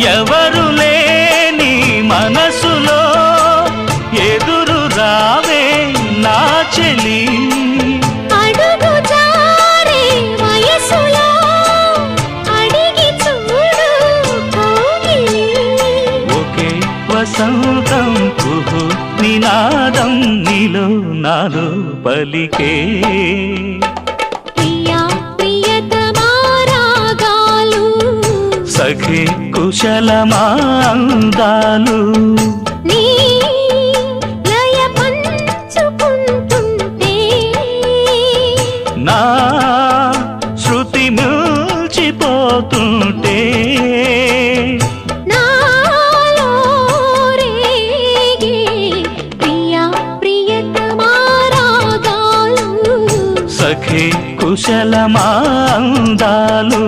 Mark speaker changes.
Speaker 1: ఎవరు లేని మనసులో ఎదురు రావే నా చెలి
Speaker 2: అడుగు జారే వయసులో అడిగి చూడు కోగిలి
Speaker 1: ఒకే వసంతం కుహు నినాదం నీలో నాలో పలికే
Speaker 2: ప్రియా ప్రియతమా రాగాలు
Speaker 1: సఖి కుశలమా అందాలు
Speaker 2: నీ లయ పంచుకుంటుంటే
Speaker 1: నా శృతి మిల్చిపోతుంటే
Speaker 2: నాలో రేగే ప్రియా ప్రియతమా రాగాలు
Speaker 1: సఖి కుశలమా అందాలు